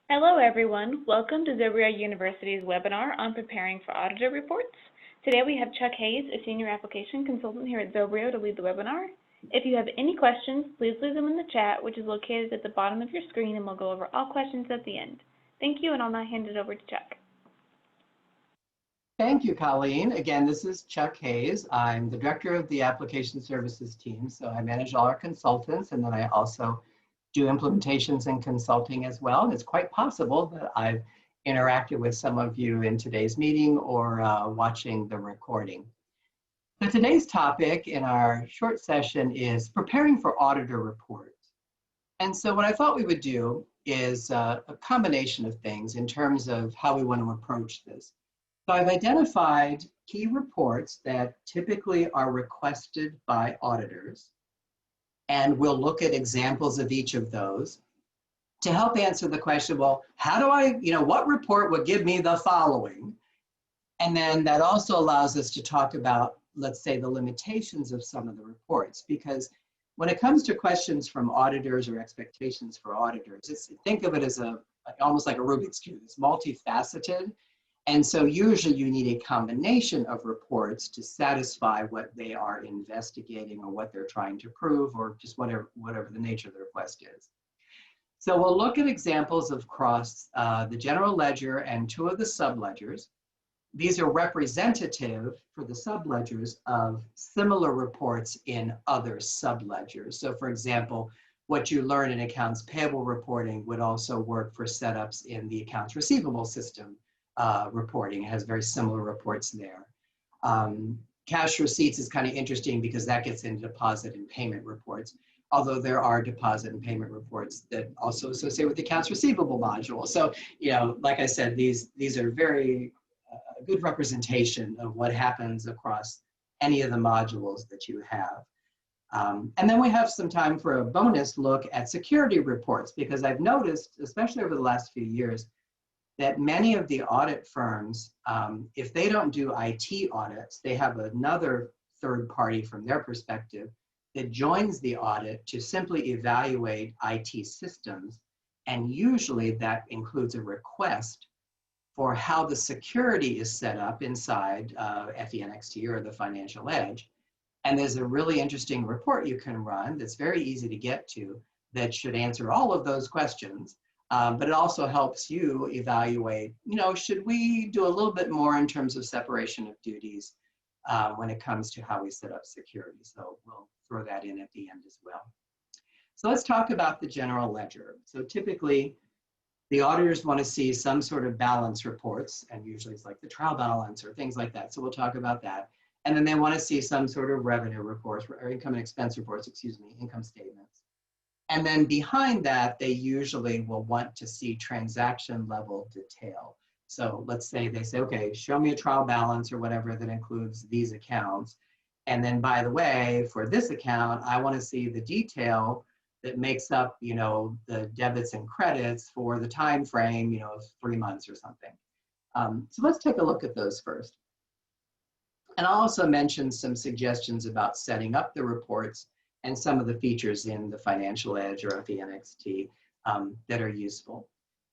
Hello everyone, welcome to Zobrio University's webinar on preparing for auditor reports. Today we have Chuck Hayes, a senior application consultant here at Zobrio, to lead the webinar. If you have any questions, please leave them in the chat, which is located at the bottom of your screen, and we'll go over all questions at the end. Thank you, and I'll now hand it over to Chuck. Thank you, Colleen. Again, this is Chuck Hayes. I'm the director of the application services team, so I manage all our consultants, and then I also do implementations and consulting as well. And it's quite possible that I've interacted with some of you in today's meeting or watching the recording. So today's topic in our short session is preparing for auditor reports. And so what I thought we would do is a combination of things in terms of how we want to approach this. So I've identified key reports that typically are requested by auditors, and we'll look at examples of each of those to help answer the question, well, how do I, what report would give me the following? And then that also allows us to talk about, let's say, the limitations of some of the reports, because when it comes to questions from auditors or expectations for auditors, think of it as almost like a Rubik's Cube. It's multifaceted. And so usually you need a combination of reports to satisfy what they are investigating or what they're trying to prove, or just whatever the nature of the request is. So we'll look at examples of across the general ledger and two of the subledgers. These are representative for the subledgers of similar reports in other subledgers. So for example, what you learn in accounts payable reporting would also work for setups in the accounts receivable system. Reporting. It has very similar reports there. Cash receipts is kind of interesting because that gets into deposit and payment reports, although there are deposit and payment reports that also associate with the accounts receivable module. So, like I said, these are very good representation of what happens across any of the modules that you have. And then we have some time for a bonus look at security reports, because I've noticed, especially over the last few years, that many of the audit firms, if they don't do IT audits, they have another third party from their perspective that joins the audit to simply evaluate IT systems. And usually that includes a request for how the security is set up inside FENXT or the Financial Edge. And there's a really interesting report you can run that's very easy to get to that should answer all of those questions. But it also helps you evaluate, should we do a little bit more in terms of separation of duties when it comes to how we set up security. So we'll throw that in at the end as well. So let's talk about the general ledger. So typically, the auditors want to see some sort of balance reports, and usually it's like the trial balance or things like that. So we'll talk about that. And then they want to see some sort of revenue reports, or income and expense reports, income statements. And then behind that, they usually will want to see transaction level detail. So let's say they say, okay, show me a trial balance or whatever that includes these accounts. And then by the way, for this account, I want to see the detail that makes up, the debits and credits for the time frame, of 3 months or something. So let's take a look at those first. And I'll also mention some suggestions about setting up the reports and some of the features in the Financial Edge or FENXT that are useful.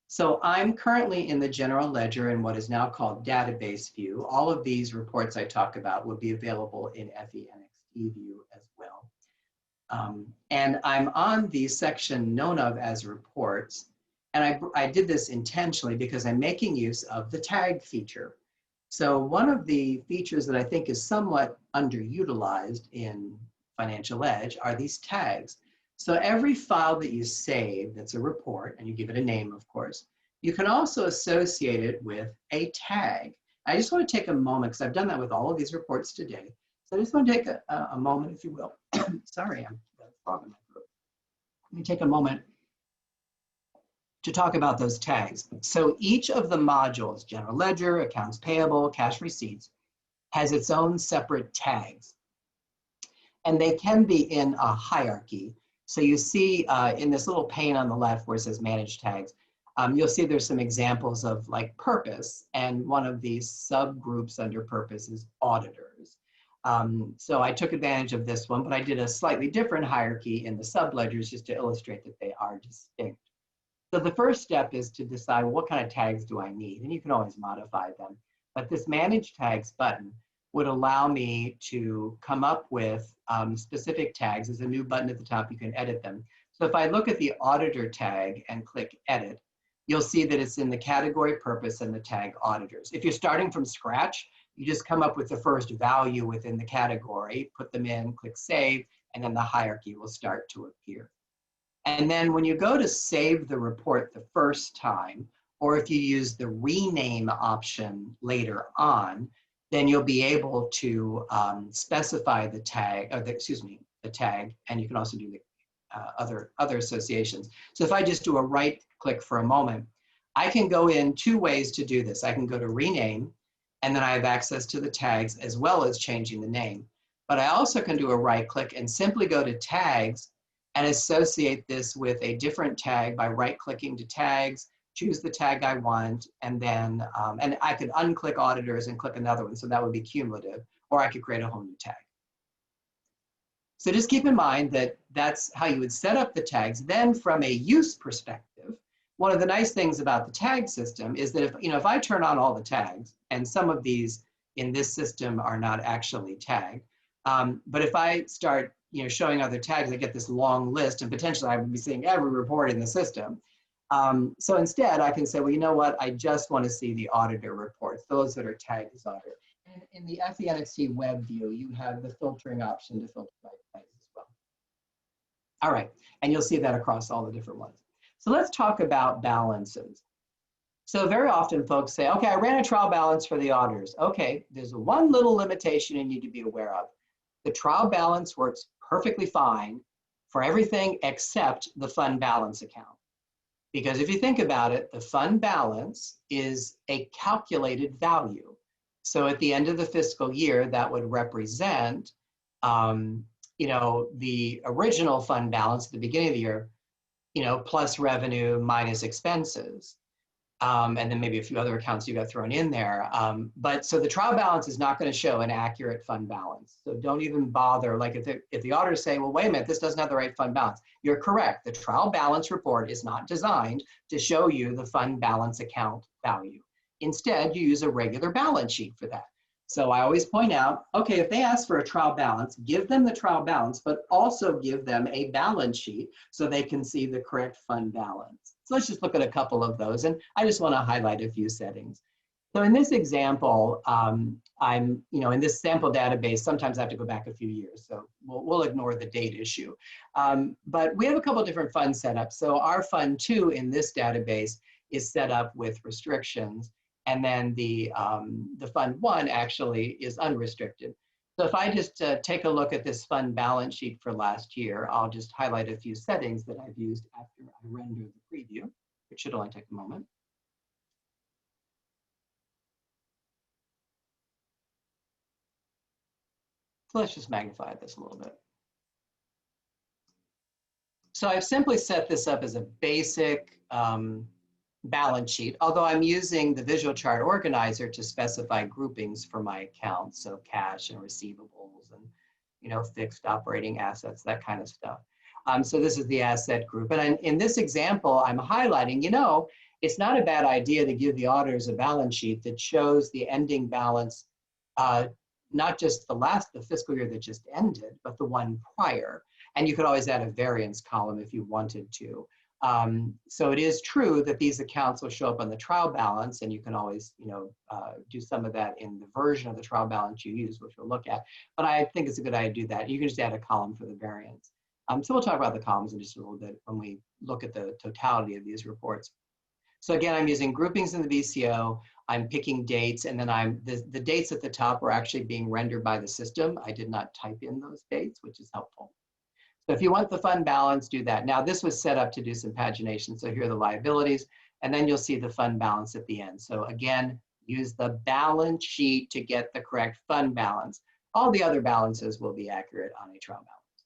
So I'm currently in the general ledger in what is now called database view. All of these reports I talk about will be available in FENXT view as well. And I'm on the section known of as reports. And I did this intentionally because I'm making use of the tag feature. So one of the features that I think is somewhat underutilized in Financial Edge are these tags. So every file that you save that's a report, and you give it a name, of course, you can also associate it with a tag. I just want to take a moment, because I've done that with all of these reports today. So I just want to take a moment, if you will. Sorry, I'm got a frog in my throat. Let me take a moment to talk about those tags. So each of the modules, general ledger, accounts payable, cash receipts, has its own separate tags. And they can be in a hierarchy. So you see in this little pane on the left where it says manage tags, you'll see there's some examples of like purpose, and one of these subgroups under purpose is auditors. So I took advantage of this one, but I did a slightly different hierarchy in the subledgers just to illustrate that they are distinct. So the first step is to decide, well, what kind of tags do I need? And you can always modify them. But this Manage Tags button would allow me to come up with specific tags. There's a new button at the top, you can edit them. So if I look at the Auditor tag and click Edit, you'll see that it's in the category purpose and the tag Auditors. If you're starting from scratch, you just come up with the first value within the category, put them in, click Save, and then the hierarchy will start to appear. And then when you go to save the report the first time, or if you use the rename option later on, then you'll be able to specify the tag, or the tag, and you can also do the other associations. So if I just do a right click for a moment, I can go in two ways to do this. I can go to rename, and then I have access to the tags as well as changing the name. But I also can do a right click and simply go to tags and associate this with a different tag by right clicking to tags, choose the tag I want, and then, and I could unclick auditors and click another one, so that would be cumulative, or I could create a whole new tag. So just keep in mind that that's how you would set up the tags. Then from a use perspective, one of the nice things about the tag system is that if I turn on all the tags, and some of these in this system are not actually tagged, but if I start showing other tags, I get this long list, and potentially I would be seeing every report in the system. So instead, I can say, well, you know what? I just want to see the auditor reports, those that are tagged as auditor. And in the FENXT web view, you have the filtering option to filter by tags as well. All right, and you'll see that across all the different ones. So let's talk about balances. So very often folks say, okay, I ran a trial balance for the auditors. Okay, there's one little limitation you need to be aware of. The trial balance works perfectly fine for everything except the fund balance account. Because if you think about it, the fund balance is a calculated value. So at the end of the fiscal year, that would represent, the original fund balance at the beginning of the year, plus revenue minus expenses. And then maybe a few other accounts you got thrown in there. But so the trial balance is not going to show an accurate fund balance. So don't even bother. Like if the auditors say, well, wait a minute, this doesn't have the right fund balance. You're correct. The trial balance report is not designed to show you the fund balance account value. Instead, you use a regular balance sheet for that. So I always point out, okay, if they ask for a trial balance, give them the trial balance, but also give them a balance sheet so they can see the correct fund balance. So let's just look at a couple of those. And I just want to highlight a few settings. So in this example, I'm, in this sample database, sometimes I have to go back a few years. So we'll ignore the date issue. But we have a couple of different fund setups. So our fund 2 in this database is set up with restrictions. And then the fund 1 actually is unrestricted. So if I just take a look at this fund balance sheet for last year, I'll just highlight a few settings that I've used after I render the preview. It should only take a moment. So let's just magnify this a little bit. So I've simply set this up as a basic balance sheet, although I'm using the visual chart organizer to specify groupings for my accounts, so cash and receivables and fixed operating assets, that kind of stuff. So this is the asset group. And in this example, I'm highlighting, it's not a bad idea to give the auditors a balance sheet that shows the ending balance, not just the fiscal year that just ended, but the one prior. And you could always add a variance column if you wanted to. So it is true that these accounts will show up on the trial balance, and you can always, do some of that in the version of the trial balance you use, which we'll look at. But I think it's a good idea to do that. You can just add a column for the variance. So we'll talk about the columns in just a little bit when we look at the totality of these reports. So again, I'm using groupings in the VCO. I'm picking dates, and then the dates at the top are actually being rendered by the system. I did not type in those dates, which is helpful. So if you want the fund balance, do that. Now this was set up to do some pagination. So here are the liabilities, and then you'll see the fund balance at the end. So again, use the balance sheet to get the correct fund balance. All the other balances will be accurate on a trial balance.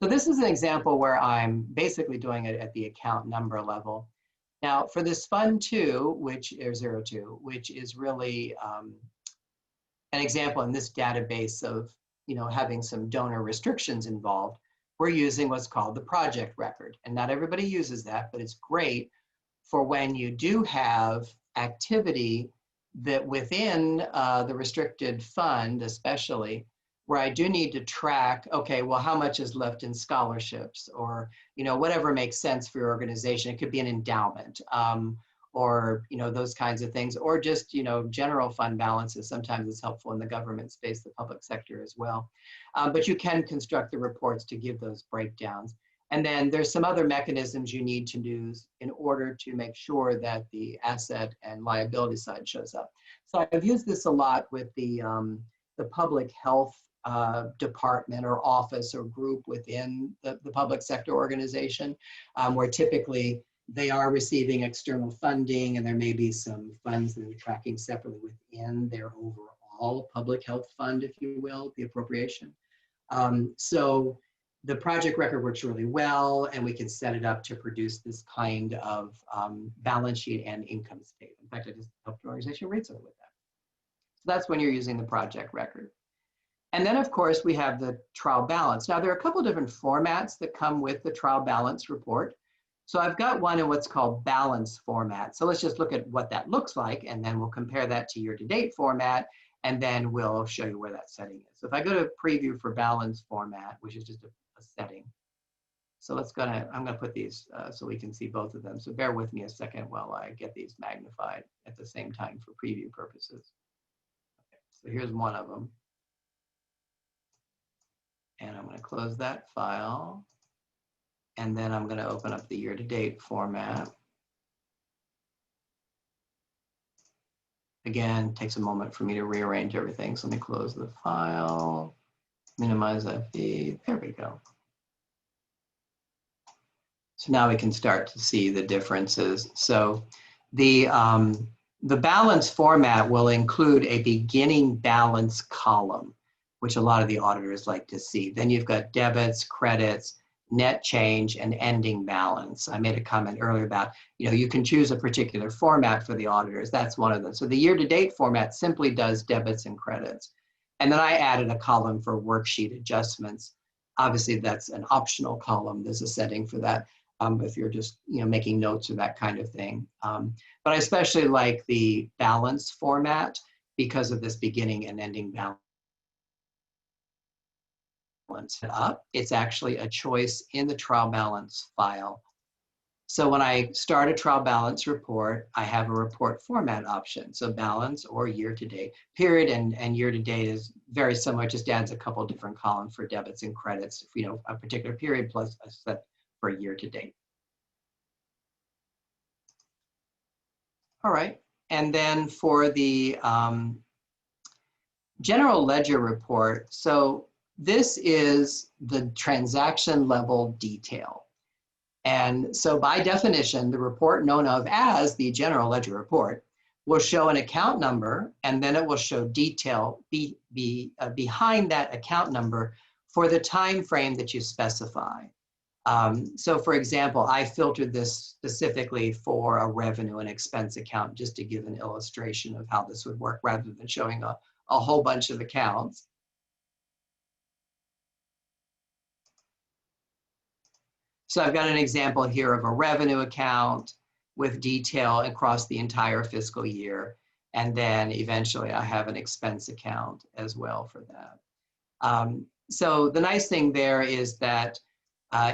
So this is an example where I'm basically doing it at the account number level. Now for this fund 2, which is 02, which is really an example in this database of having some donor restrictions involved. we're using what's called the project record. And not everybody uses that, but it's great for when you do have activity that within the restricted fund, especially, where I do need to track, okay, well, how much is left in scholarships, or, you know, whatever makes sense for your organization. It could be an endowment, or, you know, those kinds of things, or just, you know, general fund balances. Sometimes it's helpful in the government space, the public sector as well. But you can construct the reports to give those breakdowns. And then there's some other mechanisms you need to use in order to make sure that the asset and liability side shows up. So I've used this a lot with the public health department or office or group within the public sector organization, where typically they are receiving external funding, and there may be some funds that are tracking separately within their overall public health fund, if you will, the appropriation. So the project record works really well, and we can set it up to produce this kind of balance sheet and income statement. In fact, I just helped an organization with that. So that's when you're using the project record. And then, of course, we have the trial balance. Now, there are a couple of different formats that come with the trial balance report. So I've got one in what's called balance format. So let's just look at what that looks like, and then we'll compare that to year-to-date format, and then we'll show you where that setting is. So if I go to preview for balance format, which is just a setting. So I'm gonna put these so we can see both of them. So bear with me a second while I get these magnified at the same time for preview purposes. Okay, so here's one of them. And I'm going to close that file. And then I'm going to open up the year-to-date format. Again, it takes a moment for me to rearrange everything. So let me close the file, minimize FD. There we go. So now we can start to see the differences. So the balance format will include a beginning balance column, which a lot of the auditors like to see. Then you've got debits, credits, net change, and ending balance. I made a comment earlier about, you know, you can choose a particular format for the auditors. That's one of them. So the year-to-date format simply does debits and credits. And then I added a column for worksheet adjustments. Obviously, that's an optional column. There's a setting for that if you're just, you know, making notes or that kind of thing. But I especially like the balance format because of this beginning and ending balance. Up. It's actually a choice in the trial balance file. So when I start a trial balance report, I have a report format option. So balance or year-to-date. Period and year-to-date is very similar, just adds a couple different columns for debits and credits, you know, a particular period plus a set for year-to-date. All right, and then for the general ledger report, so this is the transaction level detail. And so by definition, the report known of as the general ledger report will show an account number, and then it will show detail behind that account number for the time frame that you specify. So for example, I filtered this specifically for a revenue and expense account, just to give an illustration of how this would work rather than showing a whole bunch of accounts. So I've got an example here of a revenue account with detail across the entire fiscal year. And then eventually I have an expense account as well for that. So the nice thing there is that,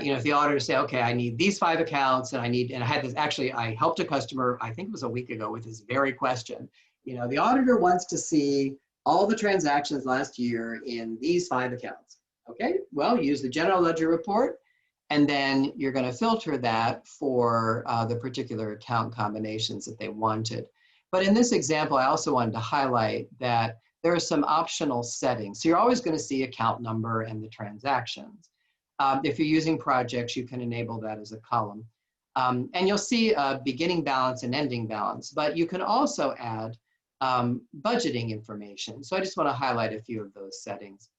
you know, if the auditors say, okay, I need these 5 accounts and I had this, actually, I helped a customer, I think it was a week ago, with this very question. You know, the auditor wants to see all the transactions last year in these 5 accounts. Okay, well, use the general ledger report. And then you're going to filter that for the particular account combinations that they wanted. But in this example, I also wanted to highlight that there are some optional settings. So you're always going to see account number and the transactions. If you're using projects, you can enable that as a column. And you'll see a beginning balance and ending balance, but you can also add budgeting information. So I just want to highlight a few of those settings.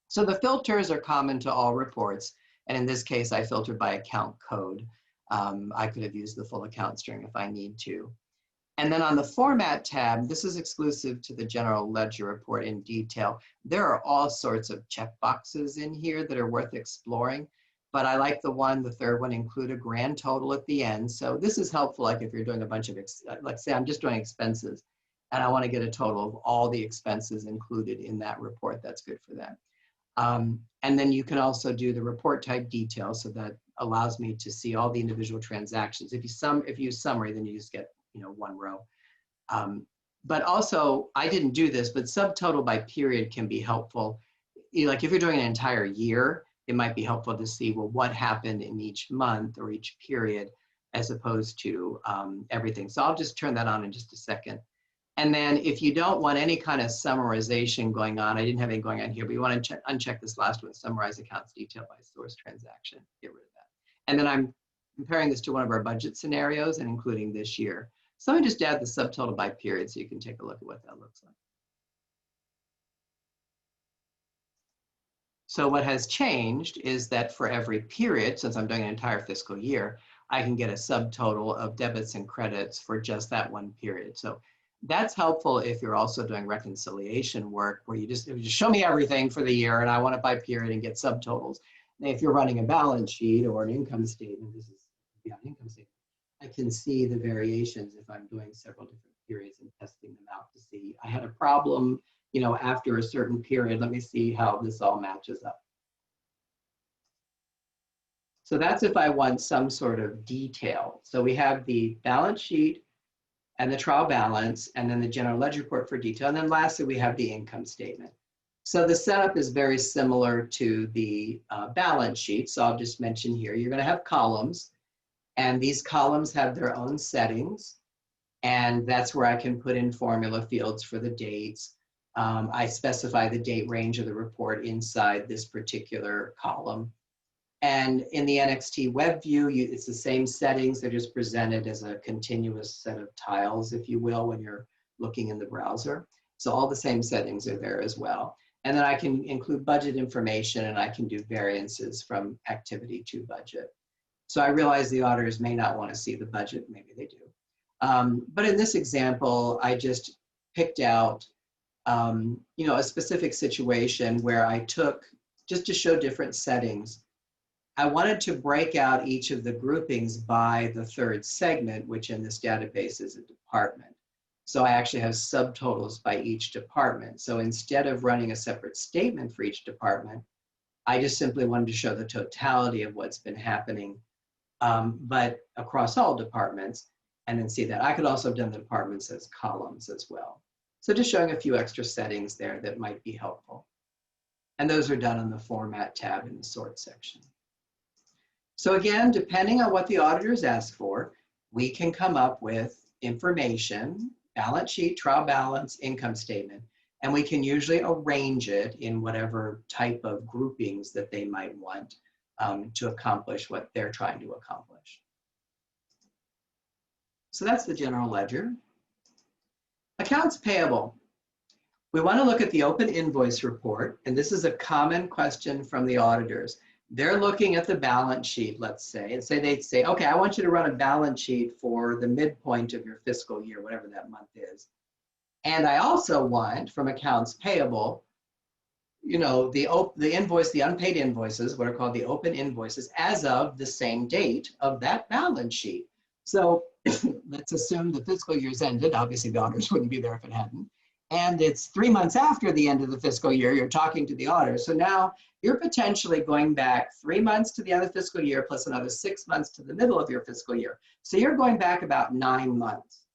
So the filters are common to all reports. And in this case, I filtered by account code. I could have used the full account string if I need to. And then on the Format tab, this is exclusive to the General Ledger Report in Detail. There are all sorts of checkboxes in here that are worth exploring, but I like the third one, include a grand total at the end. So this is helpful, like if you're doing a bunch of, like say I'm just doing expenses, and I want to get a total of all the expenses included in that report. That's good for that. And then you can also do the report type detail, so that allows me to see all the individual transactions. If you use summary, then you just get one row. But also, I didn't do this, but subtotal by period can be helpful. Like if you're doing an entire year, it might be helpful to see, well, what happened in each month or each period, as opposed to everything. So I'll just turn that on in just a second. And then if you don't want any kind of summarization going on, I didn't have any going on here, but you want to uncheck this last one, summarize accounts detail by source transaction, get rid of that. And then I'm comparing this to one of our budget scenarios and including this year. So let me just add the subtotal by period so you can take a look at what that looks like. So what has changed is that for every period, since I'm doing an entire fiscal year, I can get a subtotal of debits and credits for just that one period. So that's helpful if you're also doing reconciliation work where you just show me everything for the year and I want it by period and get subtotals. And if you're running a balance sheet or an income statement, this is an income statement, I can see the variations if I'm doing several different periods and testing them out to see I had a problem, after a certain period. Let me see how this all matches up. So that's if I want some sort of detail. So we have the balance sheet and the trial balance, and then the general ledger report for detail. And then lastly, we have the income statement. So the setup is very similar to the balance sheet. So I'll just mention here, you're gonna have columns, and these columns have their own settings. And that's where I can put in formula fields for the dates. I specify the date range of the report inside this particular column. And in the NXT web view, it's the same settings. They're just presented as a continuous set of tiles, if you will, when you're looking in the browser. So all the same settings are there as well. And then I can include budget information, and I can do variances from activity to budget. So I realize the auditors may not want to see the budget, maybe they do. But in this example, I just picked out a specific situation where I took, just to show different settings, I wanted to break out each of the groupings by the third segment, which in this database is a department. So I actually have subtotals by each department. So instead of running a separate statement for each department, I just simply wanted to show the totality of what's been happening, but across all departments, and then see that. I could also have done the departments as columns as well. So just showing a few extra settings there that might be helpful. And those are done on the Format tab in the Sort section. So again, depending on what the auditors ask for, we can come up with information, balance sheet, trial balance, income statement, and we can usually arrange it in whatever type of groupings that they might want to accomplish what they're trying to accomplish. So that's the general ledger. Accounts payable. We want to look at the open invoice report, and this is a common question from the auditors. They're looking at the balance sheet, let's say, and they'd say, okay, I want you to run a balance sheet for the midpoint of your fiscal year, whatever that month is. And I also want, from accounts payable, the invoice, the unpaid invoices, what are called the open invoices, as of the same date of that balance sheet. So let's assume the fiscal year's ended. Obviously, the auditors wouldn't be there if it hadn't. And it's 3 months after the end of the fiscal year, you're talking to the auditor. So now you're potentially going back 3 months to the end of the fiscal year plus another 6 months to the middle of your fiscal year. So you're going back about 9 months.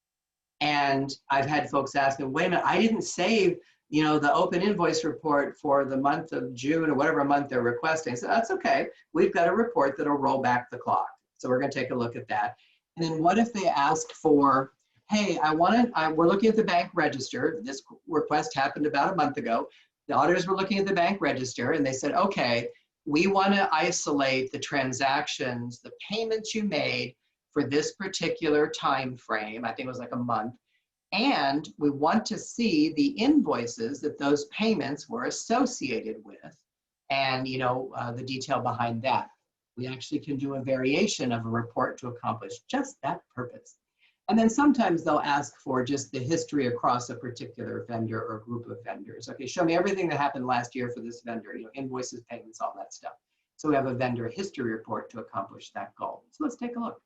And I've had folks ask me, wait a minute, I didn't save the open invoice report for the month of June or whatever month they're requesting. So that's okay. We've got a report that'll roll back the clock. So we're going to take a look at that. And then what if they ask for, hey, we're looking at the bank register. This request happened about a month ago. The auditors were looking at the bank register and they said, okay, we want to isolate the transactions, the payments you made for this particular time frame. I think it was like a month. And we want to see the invoices that those payments were associated with and the detail behind that. We actually can do a variation of a report to accomplish just that purpose. And then sometimes they'll ask for just the history across a particular vendor or group of vendors. Okay, show me everything that happened last year for this vendor, you know, invoices, payments, all that stuff. So we have a vendor history report to accomplish that goal. So let's take a look.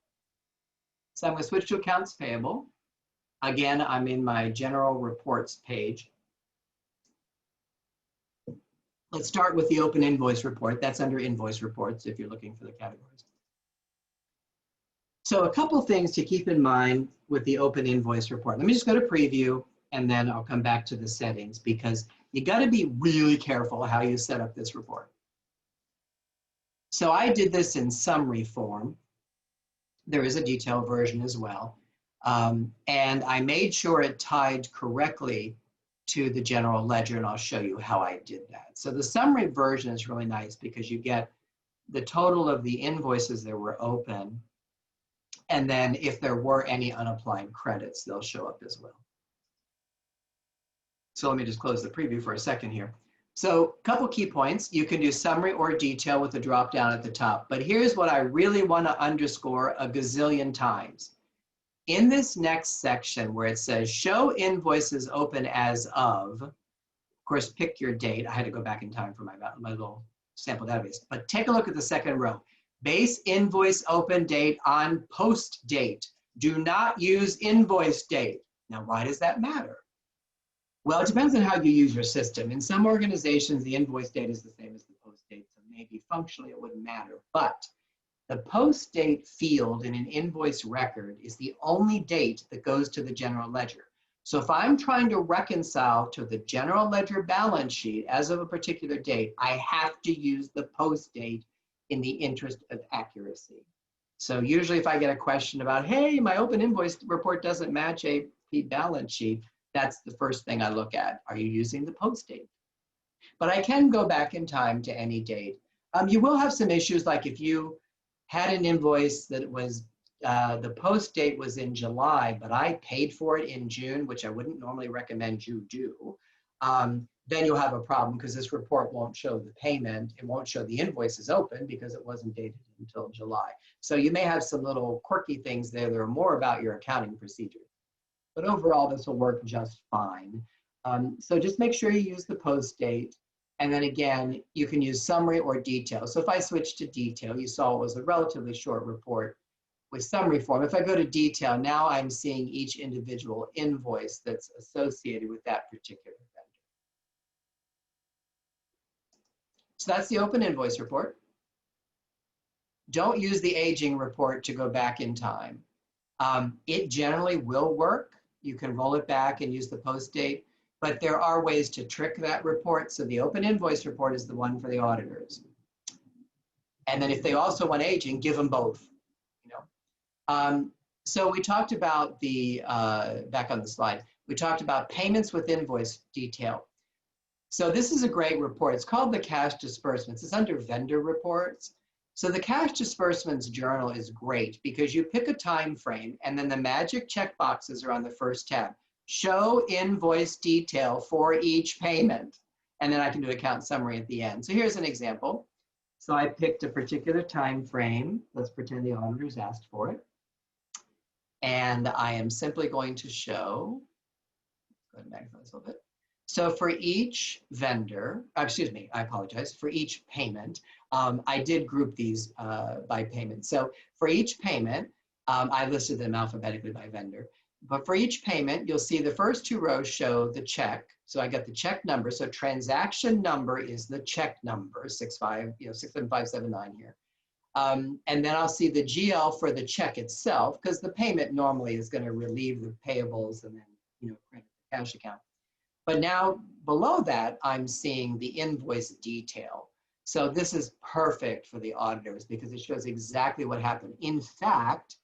So I'm going to switch to accounts payable. Again, I'm in my general reports page. Let's start with the open invoice report. That's under invoice reports if you're looking for the categories. So a couple things to keep in mind with the open invoice report. Let me just go to preview and then I'll come back to the settings because you got to be really careful how you set up this report. So I did this in summary form. There is a detailed version as well. And I made sure it tied correctly to the general ledger, and I'll show you how I did that. So the summary version is really nice because you get the total of the invoices that were open, and then if there were any unapplied credits, they'll show up as well. So let me just close the preview for a second here. So a couple key points. You can do summary or detail with the drop down at the top, but here's what I really want to underscore a gazillion times. In this next section where it says show invoices open as of course, pick your date. I had to go back in time for my little sample database, but take a look at the second row. Base invoice open date on post date. Do not use invoice date. Now, why does that matter? Well, it depends on how you use your system. In some organizations, the invoice date is the same as the post date, so maybe functionally it wouldn't matter, but the post date field in an invoice record is the only date that goes to the general ledger. So if I'm trying to reconcile to the general ledger balance sheet as of a particular date, I have to use the post date in the interest of accuracy. So usually if I get a question about, hey, my open invoice report doesn't match a balance sheet, that's the first thing I look at. Are you using the post date? But I can go back in time to any date. You will have some issues like if you had an invoice that was, the post date was in July, but I paid for it in June, which I wouldn't normally recommend you do, then you'll have a problem because this report won't show the payment. It won't show the invoices open because it wasn't dated until July. So you may have some little quirky things there that are more about your accounting procedures. But overall, this will work just fine. So just make sure you use the post date. And then again, you can use summary or detail. So if I switch to detail, you saw it was a relatively short report with summary form. If I go to detail, now I'm seeing each individual invoice that's associated with that particular vendor. So that's the open invoice report. Don't use the aging report to go back in time. It generally will work. You can roll it back and use the post date. But there are ways to trick that report. So the open invoice report is the one for the auditors. And then if they also want aging, give them both. You know. So we talked about the, back on the slide, we talked about payments with invoice detail. So this is a great report. It's called the cash disbursements. It's under vendor reports. So the cash disbursements journal is great because you pick a time frame and then the magic check boxes are on the first tab. Show invoice detail for each payment. And then I can do account summary at the end. So here's an example. So I picked a particular time frame. Let's pretend the auditors asked for it. And I am simply going to show, go ahead and magnify this a little bit. So for each vendor, excuse me, I apologize, for each payment, I did group these by payment. So for each payment, I listed them alphabetically by vendor. But for each payment, you'll see the first two rows show the check. So I got the check number. So transaction number is the check number, 67579 here. And then I'll see the GL for the check itself, because the payment normally is going to relieve the payables and then credit the cash account. But now below that, I'm seeing the invoice detail. So this is perfect for the auditors because it shows exactly what happened. In fact,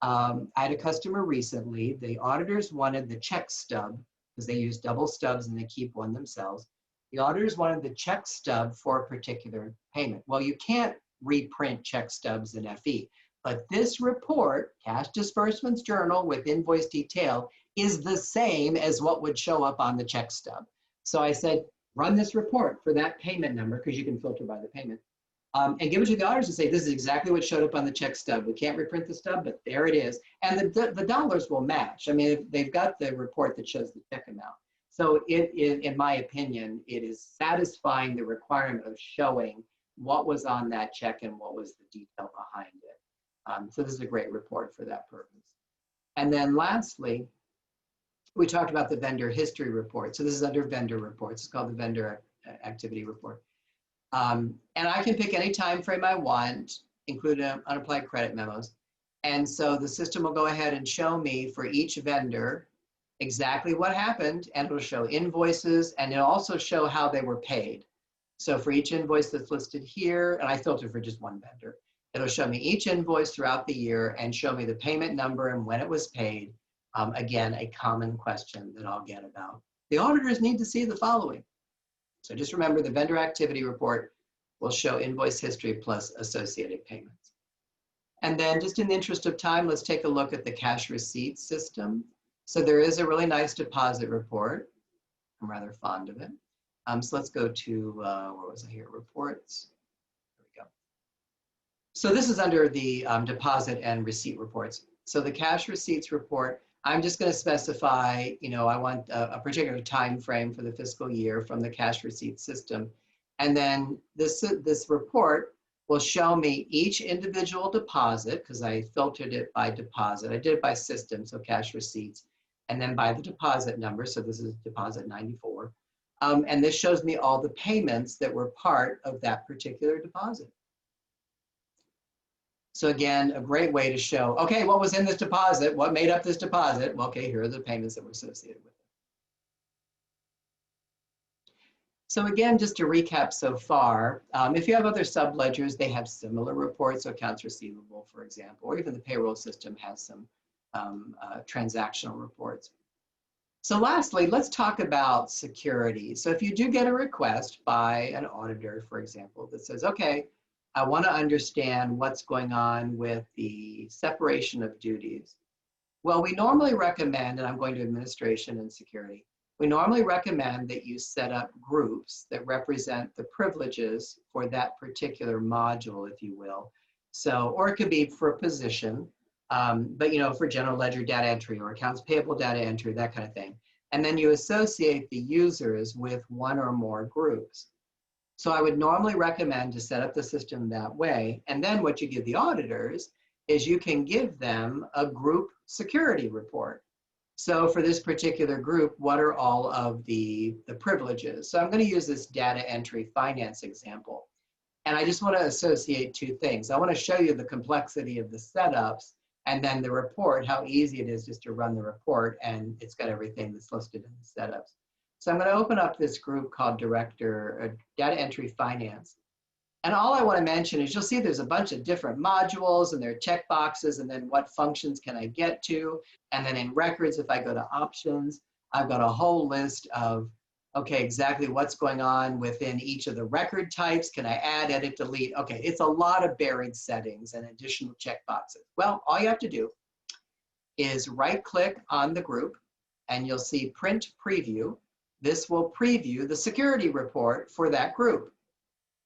I had a customer recently, the auditors wanted the check stub because they use double stubs and they keep one themselves. The auditors wanted the check stub for a particular payment. Well, you can't reprint check stubs in FE, but this report, Cash Disbursements Journal with invoice detail, is the same as what would show up on the check stub. So I said, run this report for that payment number because you can filter by the payment. and give it to the auditors and say, this is exactly what showed up on the check stub. We can't reprint the stub, but there it is. And the dollars will match. I mean, they've got the report that shows the check amount. So in my opinion, it is satisfying the requirement of showing what was on that check and what was the detail behind it. So this is a great report for that purpose. And then lastly, we talked about the vendor history report. So this is under vendor reports. It's called the vendor activity report. And I can pick any time frame I want, including unapplied credit memos. And so the system will go ahead and show me for each vendor exactly what happened, and it'll show invoices, and it'll also show how they were paid. So for each invoice that's listed here, and I filtered for just one vendor, it'll show me each invoice throughout the year and show me the payment number and when it was paid. Again, a common question that I'll get about. The auditors need to see the following. So just remember, the vendor activity report will show invoice history plus associated payments. And then just in the interest of time, let's take a look at the cash receipt system. So there is a really nice deposit report. I'm rather fond of it. So let's go to, where was I here? Reports. There we go. So this is under the deposit and receipt reports. So the cash receipts report, I'm just going to specify, I want a particular time frame for the fiscal year from the cash receipt system. And then this report will show me each individual deposit, because I filtered it by deposit. I did it by system, so cash receipts, and then by the deposit number. So this is deposit 94. And this shows me all the payments that were part of that particular deposit. So again, a great way to show, okay, what was in this deposit? What made up this deposit? Well, okay, here are the payments that were associated with it. So again, just to recap so far, if you have other subledgers, they have similar reports, so accounts receivable, for example, or even the payroll system has some transactional reports. So lastly, let's talk about security. So if you do get a request by an auditor, for example, that says, okay, I want to understand what's going on with the separation of duties. Well, we normally recommend, and I'm going to administration and security, we normally recommend that you set up groups that represent the privileges for that particular module, if you will. So, or it could be for a position, but for general ledger data entry or accounts payable data entry, that kind of thing. And then you associate the users with one or more groups. So I would normally recommend to set up the system that way. And then what you give the auditors is you can give them a group security report. So for this particular group, what are all of the privileges? So I'm going to use this data entry finance example. And I just want to associate two things. I want to show you the complexity of the setups, and then the report, how easy it is just to run the report, and it's got everything that's listed in the setups. So I'm going to open up this group called Data Entry Finance. And all I want to mention is you'll see there's a bunch of different modules and there are check boxes, and then what functions can I get to? And then in records, if I go to options, I've got a whole list of, okay, exactly what's going on within each of the record types. Can I add, edit, delete? Okay, it's a lot of buried settings and additional check boxes. Well, all you have to do is right click on the group and you'll see print preview. This will preview the security report for that group.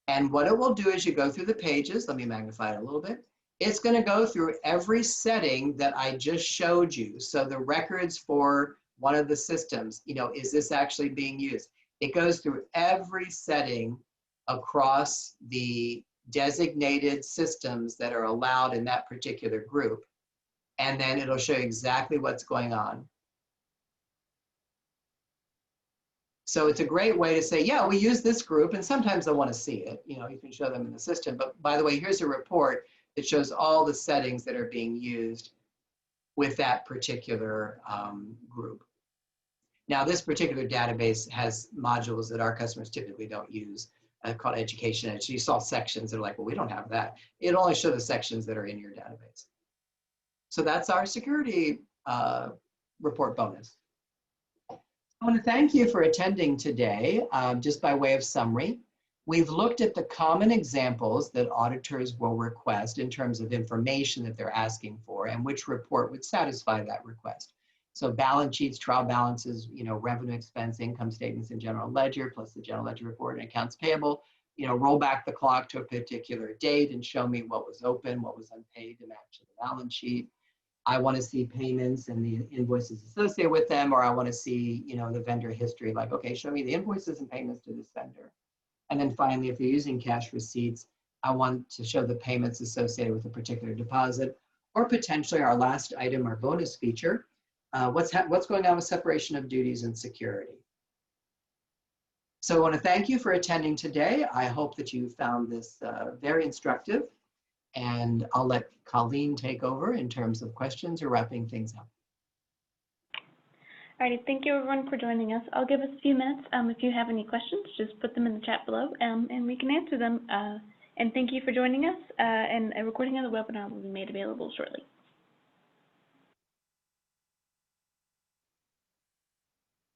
And what it will do is you go through the pages. Let me magnify it a little bit. It's going to go through every setting that I just showed you. So the records for one of the systems, is this actually being used? It goes through every setting across the designated systems that are allowed in that particular group. And then it'll show you exactly what's going on. So it's a great way to say, yeah, we use this group, and sometimes they'll want to see it. You can show them in the system. But by the way, here's a report that shows all the settings that are being used with that particular group. Now, this particular database has modules that our customers typically don't use, called education. And you saw sections that are like, well, we don't have that. It only shows the sections that are in your database. So that's our security report bonus. I want to thank you for attending today. Just by way of summary, we've looked at the common examples that auditors will request in terms of information that they're asking for and which report would satisfy that request. So balance sheets, trial balances, revenue, expense, income statements, and general ledger, plus the general ledger report and accounts payable roll back the clock to a particular date and show me what was open, what was unpaid to match the balance sheet. I want to see payments and the invoices associated with them, or I want to see, the vendor history, like, okay, show me the invoices and payments to this vendor. And then finally, if you're using cash receipts, I want to show the payments associated with a particular deposit, or potentially our last item, our bonus feature, what's going on with separation of duties and security. So I want to thank you for attending today. I hope that you found this very instructive, and I'll let Colleen take over in terms of questions or wrapping things up. Alrighty, thank you everyone for joining us. I'll give us a few minutes. If you have any questions, just put them in the chat below, and we can answer them. And thank you for joining us, and a recording of the webinar will be made available shortly.